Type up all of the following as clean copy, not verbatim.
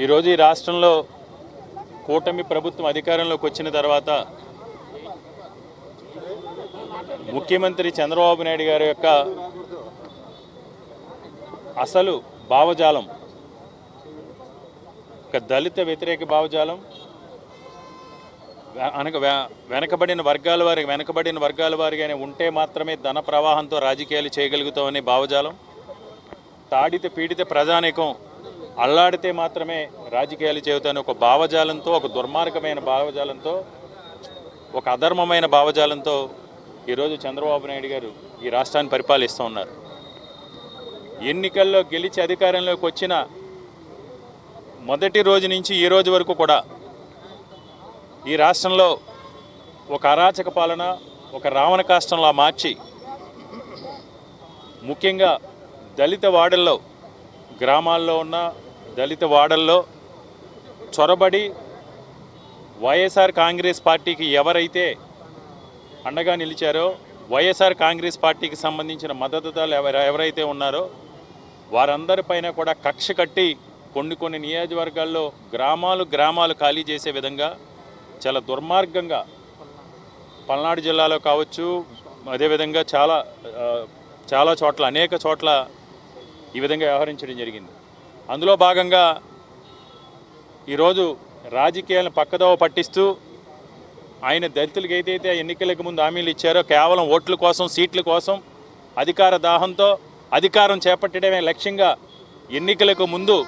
ఈరోజు ఈ రాష్ట్రంలో కూటమి ప్రభుత్వం అధికారంలోకి వచ్చిన తర్వాత ముఖ్యమంత్రి చంద్రబాబు నాయుడు గారి యొక్క అసలు భావజాలం ఒక దళిత వ్యతిరేక భావజాలం, వెనకబడిన వర్గాల వారిగానే ఉంటే మాత్రమే ధన ప్రవాహంతో రాజకీయాలు చేయగలుగుతామనే భావజాలం, తాడిత పీడిత ప్రజానీకం అల్లాడితే మాత్రమే రాజకీయాలు చేయుతాయని ఒక భావజాలంతో, ఒక దుర్మార్గమైన భావజాలంతో, ఒక అధర్మమైన భావజాలంతో ఈరోజు చంద్రబాబు నాయుడు గారు ఈ రాష్ట్రాన్ని పరిపాలిస్తూ ఉన్నారు. ఎన్నికల్లో గెలిచి అధికారంలోకి వచ్చిన మొదటి రోజు నుంచి ఈ రోజు వరకు కూడా ఈ రాష్ట్రంలో ఒక అరాచక పాలన, ఒక రావణ కాష్టంలా మార్చి ముఖ్యంగా దళిత వాడల్లో, గ్రామాల్లో ఉన్న దళిత వాడల్లో చొరబడి వైఎస్ఆర్ కాంగ్రెస్ పార్టీకి ఎవరైతే అండగా నిలిచారో, వైఎస్ఆర్ కాంగ్రెస్ పార్టీకి సంబంధించిన మద్దతుదారులు ఎవరైతే ఉన్నారో వారందరిపైన కూడా కక్ష కట్టి కొన్ని నియోజకవర్గాల్లో గ్రామాలు ఖాళీ చేసే విధంగా చాలా దుర్మార్గంగా పల్నాడు జిల్లాలో కావచ్చు, అదేవిధంగా చాలా చోట్ల, అనేక చోట్ల ఈ విధంగా వ్యవహరించడం జరిగింది. అందులో భాగంగా ఈరోజు రాజకీయాలను పక్కదోవ పట్టిస్తూ ఆయన దళితులకు ఏదైతే ఎన్నికలకు ముందు హామీలు ఇచ్చారో కేవలం ఓట్ల కోసం, సీట్ల కోసం, అధికార దాహంతో అధికారం చేపట్టడమే లక్ష్యంగా ఎన్నికలకు ముందు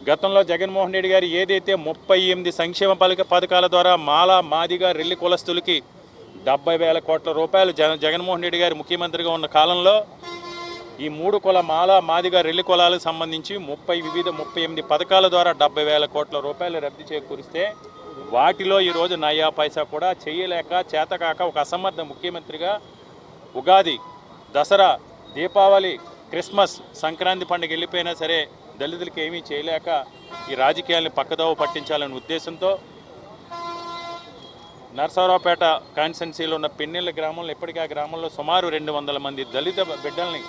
గతంలో జగన్మోహన్ రెడ్డి గారు ఏదైతే 38 సంక్షేమ పథకాల ద్వారా మాదిగా రెల్లి కులస్తులకి 70,000 కోట్ల రూపాయలు జగన్మోహన్ రెడ్డి గారు ముఖ్యమంత్రిగా ఉన్న కాలంలో ఈ 3 కుల మాదిగా రెల్లి కులాలకు సంబంధించి 38 పథకాల ద్వారా 70,000 కోట్ల రూపాయలు రద్దు చేకూరిస్తే వాటిలో ఈరోజు నయా పైసా కూడా చేయలేక చేతకాక ఒక అసమర్థ ముఖ్యమంత్రిగా ఉగాది, దసరా, దీపావళి, క్రిస్మస్, సంక్రాంతి పండుగ వెళ్ళిపోయినా సరే దళితులకు ఏమీ చేయలేక ఈ రాజకీయాలను పక్కదోవ పట్టించాలనే ఉద్దేశంతో నరసరావుపేట కాన్స్టిట్యున్సీలో ఉన్న పెన్నెళ్ళ గ్రామంలో ఇప్పటికీ ఆ గ్రామంలో సుమారు 200 మంది దళిత బిడ్డల్ని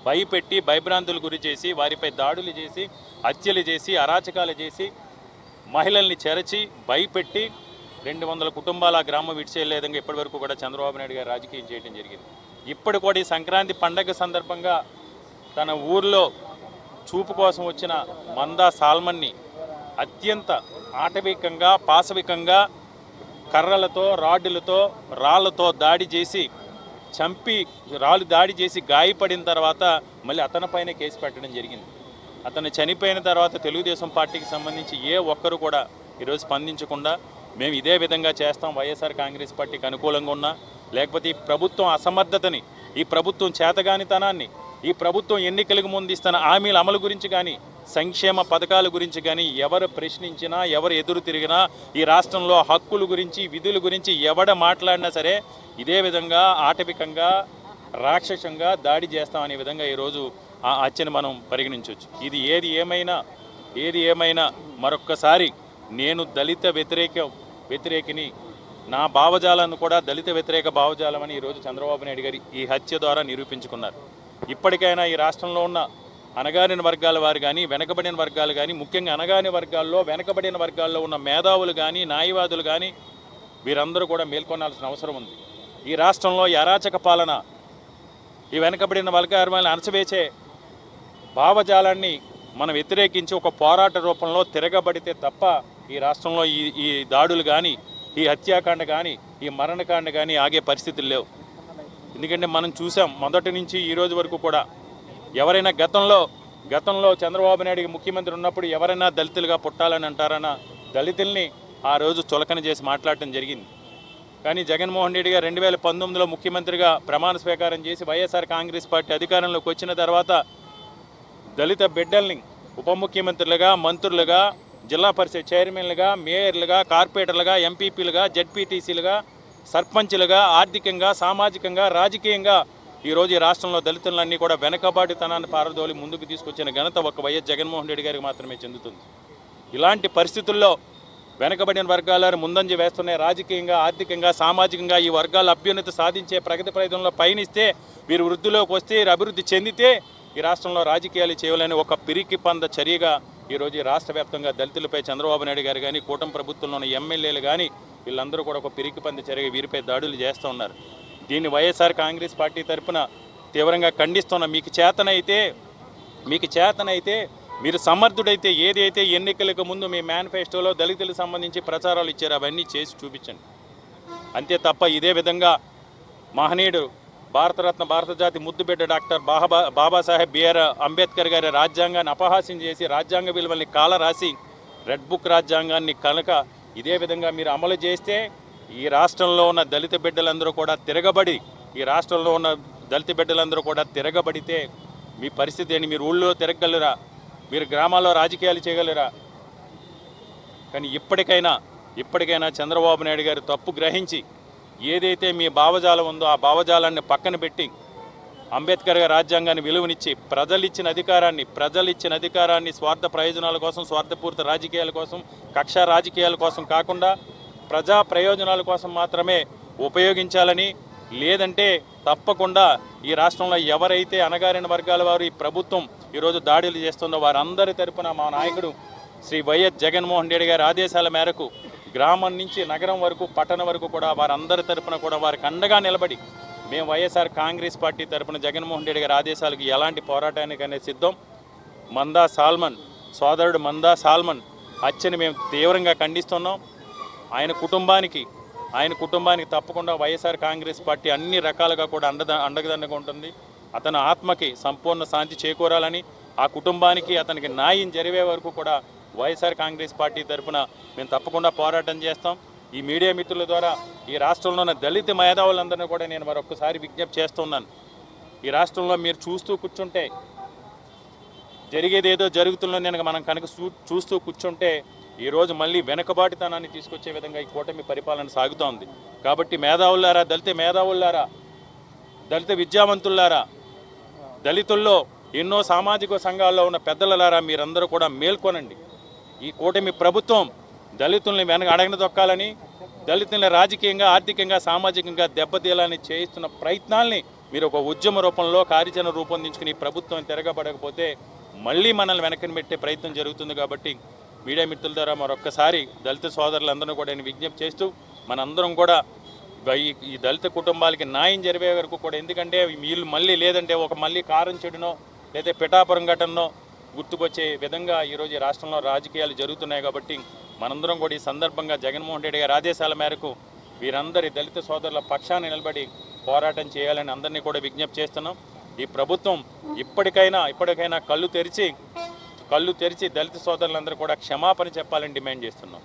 భయపెట్టి భయభ్రాంతులు గురి చేసి వారిపై దాడులు చేసి హత్యలు చేసి అరాచకాలు చేసి మహిళల్ని చెరచి భయపెట్టి 200 కుటుంబాల గ్రామం విడిచేయలే విధంగా ఇప్పటివరకు కూడా చంద్రబాబు నాయుడు గారు రాజకీయం చేయడం జరిగింది. ఇప్పుడు కూడా ఈ సంక్రాంతి పండగ సందర్భంగా తన ఊర్లో చూపు కోసం వచ్చిన మందా సాల్మన్ని అత్యంత ఆటవికంగా, పాశవికంగా కర్రలతో, రాడ్డులతో, రాళ్లతో దాడి చేసి చంపి, దాడి చేసి గాయపడిన తర్వాత మళ్ళీ అతనిపైనే కేసు పెట్టడం జరిగింది. అతను చనిపోయిన తర్వాత తెలుగుదేశం పార్టీకి సంబంధించి ఏ ఒక్కరు కూడా ఈరోజు స్పందించకుండా మేము ఇదే విధంగా చేస్తాం, వైఎస్ఆర్ కాంగ్రెస్ పార్టీకి అనుకూలంగా ఉన్నా, లేకపోతే ఈ ప్రభుత్వం అసమర్థతని, ఈ ప్రభుత్వం చేతగానితనాన్ని, ఈ ప్రభుత్వం ఎన్నికలకు ముందు ఇస్తున్న హామీల అమలు గురించి కానీ, సంక్షేమ పథకాల గురించి కానీ ఎవరు ప్రశ్నించినా, ఎవరు ఎదురు తిరిగినా, ఈ రాష్ట్రంలో హక్కుల గురించి, విధుల గురించి ఎవడ మాట్లాడినా సరే ఇదే విధంగా ఆటవికంగా, రాక్షసంగా దాడి చేస్తామనే విధంగా ఈరోజు ఆ హత్యను మనం పరిగణించవచ్చు. ఇది ఏది ఏమైనా మరొక్కసారి నేను దళిత వ్యతిరేకిని, నా భావజాలను కూడా దళిత వ్యతిరేక భావజాలం అని ఈరోజు చంద్రబాబు నాయుడు గారి ఈ హత్య ద్వారా నిరూపించుకున్నారు. ఇప్పటికైనా ఈ రాష్ట్రంలో ఉన్న అణగారిన వర్గాల వారు కానీ, వెనకబడిన వర్గాలు కానీ, ముఖ్యంగా అణగారిన వర్గాల్లో, వెనకబడిన వర్గాల్లో ఉన్న మేధావులు కానీ, న్యాయవాదులు కానీ వీరందరూ కూడా మేల్కొనాల్సిన అవసరం ఉంది. ఈ రాష్ట్రంలో ఈ అరాచక పాలన, ఈ వెనకబడిన వర్గాలను అణచివేసే భావజాలాన్ని మనం వ్యతిరేకించి ఒక పోరాట రూపంలో తిరగబడితే తప్ప ఈ రాష్ట్రంలో ఈ దాడులు కానీ, ఈ హత్యాకాండ కానీ, ఈ మరణకాండ కానీ ఆగే పరిస్థితులు లేవు. ఎందుకంటే మనం చూసాం మొదటి నుంచి ఈ రోజు వరకు కూడా ఎవరైనా గతంలో చంద్రబాబు నాయుడు ముఖ్యమంత్రి ఉన్నప్పుడు ఎవరైనా దళితులుగా పుట్టాలని అంటారన్నా, దళితుల్ని ఆ రోజు చులకన చేసి మాట్లాడటం జరిగింది. కానీ జగన్మోహన్ రెడ్డి గారు 2019లో ముఖ్యమంత్రిగా ప్రమాణ స్వీకారం చేసి వైఎస్ఆర్ కాంగ్రెస్ పార్టీ అధికారంలోకి వచ్చిన తర్వాత దళిత బిడ్డల్ని ఉప ముఖ్యమంత్రులుగా, మంత్రులుగా, జిల్లా పరిషత్ చైర్మన్లుగా, మేయర్లుగా, కార్పొరేటర్లుగా, ఎంపీపీలుగా, జెడ్పీటీసీలుగా, సర్పంచ్లుగా, ఆర్థికంగా, సామాజికంగా, రాజకీయంగా ఈరోజు ఈ రాష్ట్రంలో దళితులన్నీ కూడా వెనకబాటుతనాన్ని పారదోలి ముందుకు తీసుకొచ్చిన ఘనత ఒక వైఎస్ జగన్మోహన్ రెడ్డి గారికి మాత్రమే చెందుతుంది. ఇలాంటి పరిస్థితుల్లో వెనకబడిన వర్గాలను ముందంజ వేస్తున్నాయి. రాజకీయంగా, ఆర్థికంగా, సామాజికంగా ఈ వర్గాల అభ్యున్నతి సాధించే ప్రగతి ప్రయత్నంలో పయనిస్తే, వీరు వృద్ధిలోకి వస్తే, అభివృద్ధి చెందితే ఈ రాష్ట్రంలో రాజకీయాలు చేయాలని ఒక పిరికి పంద చర్యగా ఈరోజు ఈ రాష్ట్ర వ్యాప్తంగా దళితులపై చంద్రబాబు నాయుడు గారు కానీ, కూటమి ప్రభుత్వంలోని ఎమ్మెల్యేలు కానీ వీళ్ళందరూ కూడా ఒక పిరికి పంద చర్యగా వీరిపై దాడులు చేస్తూ ఉన్నారు. దీన్ని వైఎస్ఆర్ కాంగ్రెస్ పార్టీ తరఫున తీవ్రంగా ఖండిస్తున్నాం. మీకు చేతనైతే మీరు సమర్థుడైతే ఏదైతే ఎన్నికలకు ముందు మీ మేనిఫెస్టోలో దళితులకు సంబంధించి ప్రచారాలు ఇచ్చారు అవన్నీ చేసి చూపించండి. అంతే తప్ప ఇదే విధంగా మహనీయుడు భారతరత్న భారత జాతి ముద్దుబిడ్డ డాక్టర్ బాబాసాహెబ్ బిఆర్ అంబేద్కర్ గారి రాజ్యాంగాన్ని అపహాస్యం చేసి రాజ్యాంగ విలువల్ని కాలరాసి రెడ్ బుక్ రాజ్యాంగాన్ని కనుక ఇదే విధంగా మీరు అమలు చేస్తే ఈ రాష్ట్రంలో ఉన్న దళిత బిడ్డలందరూ కూడా తిరగబడితే మీ పరిస్థితి ఏంటి? మీరు ఊళ్ళో తిరగగలరా? మీరు గ్రామాల్లో రాజకీయాలు చేయగలరా? కానీ ఇప్పటికైనా చంద్రబాబు నాయుడు గారు తప్పు గ్రహించి ఏదైతే మీ భావజాలం ఉందో ఆ భావజాలాన్ని పక్కన పెట్టి అంబేద్కర్ గారి రాజ్యాంగాన్ని విలువనిచ్చి ప్రజలు ఇచ్చిన అధికారాన్ని స్వార్థ ప్రయోజనాల కోసం, స్వార్థపూరిత రాజకీయాల కోసం, కక్షా రాజకీయాల కోసం కాకుండా ప్రజా ప్రయోజనాల కోసం మాత్రమే ఉపయోగించాలని, లేదంటే తప్పకుండా ఈ రాష్ట్రంలో ఎవరైతే అణగారిన వర్గాల వారు ఈ ప్రభుత్వం ఈరోజు దాడులు చేస్తుందో వారందరి తరపున మా నాయకుడు శ్రీ వైఎస్ జగన్మోహన్ రెడ్డి గారి ఆదేశాల మేరకు గ్రామం నుంచి నగరం వరకు, పట్టణం వరకు కూడా వారందరి తరపున కూడా వారికి అండగా నిలబడి మేము వైఎస్ఆర్ కాంగ్రెస్ పార్టీ తరపున జగన్మోహన్ రెడ్డి గారి ఆదేశాలకు ఎలాంటి పోరాటానికనే సిద్ధం. సోదరుడు మందా సాల్మన్ హత్యని మేము తీవ్రంగా ఖండిస్తున్నాం. ఆయన కుటుంబానికి తప్పకుండా వైఎస్ఆర్ కాంగ్రెస్ పార్టీ అన్ని రకాలుగా కూడా అండదండగా ఉంటుంది. అతని ఆత్మకి సంపూర్ణ శాంతి చేకూరాలని, ఆ కుటుంబానికి అతనికి న్యాయం జరిగే వరకు కూడా వైఎస్ఆర్ కాంగ్రెస్ పార్టీ తరఫున మేము తప్పకుండా పోరాటం చేస్తాం. ఈ మీడియా మిత్రుల ద్వారా ఈ రాష్ట్రంలో ఉన్న దళిత మేధావులందరినీ కూడా నేను మరొకసారి విజ్ఞప్తి చేస్తున్నాను. ఈ రాష్ట్రంలో మీరు చూస్తూ కూర్చుంటే జరిగేదేదో జరుగుతుందని మనం కనుక చూస్తూ కూర్చుంటే ఈరోజు మళ్ళీ వెనకబాటుతనాన్ని తీసుకొచ్చే విధంగా ఈ కూటమి పరిపాలన సాగుతోంది. కాబట్టి మేధావులారా, దళిత మేధావులారా, దళిత విద్యావంతులారా, దళితుల్లో ఎన్నో సామాజిక సంఘాల్లో ఉన్న పెద్దలారా మీరందరూ కూడా మేల్కొనండి. ఈ కూటమి ప్రభుత్వం దళితుల్ని అడగన దొక్కాలని, దళితుల్ని రాజకీయంగా, ఆర్థికంగా, సామాజికంగా దెబ్బతీయాలని చేస్తున్న ప్రయత్నాల్ని మీరు ఒక ఉద్యమ రూపంలో కార్యాచరణ రూపొందించుకుని ప్రభుత్వం తిరగబడకపోతే మళ్ళీ మనల్ని వెనకని పెట్టే ప్రయత్నం జరుగుతుంది. కాబట్టి మీడియా మిత్రుల ద్వారా మరొక్కసారి దళిత సోదరులందరూ కూడా నేను విజ్ఞప్తి చేస్తూ మనందరం కూడా ఈ దళిత కుటుంబాలకి న్యాయం జరిగే వరకు కూడా, ఎందుకంటే వీళ్ళు లేదంటే మళ్ళీ కారం చెడునో లేదా పిఠాపురం ఘటనో గుర్తుకొచ్చే విధంగా ఈరోజు ఈ రాష్ట్రంలో రాజకీయాలు జరుగుతున్నాయి. కాబట్టి మనందరం కూడా ఈ సందర్భంగా జగన్మోహన్ రెడ్డి గారి ఆదేశాల మేరకు వీరందరి దళిత సోదరుల పక్షాన నిలబడి పోరాటం చేయాలని అందరినీ కూడా విజ్ఞప్తి చేస్తున్నాం. ఈ ప్రభుత్వం ఇప్పటికైనా కళ్ళు తెరిచి దళిత సోదరులందరూ కూడా క్షమాపణ చెప్పాలని డిమాండ్ చేస్తున్నాం.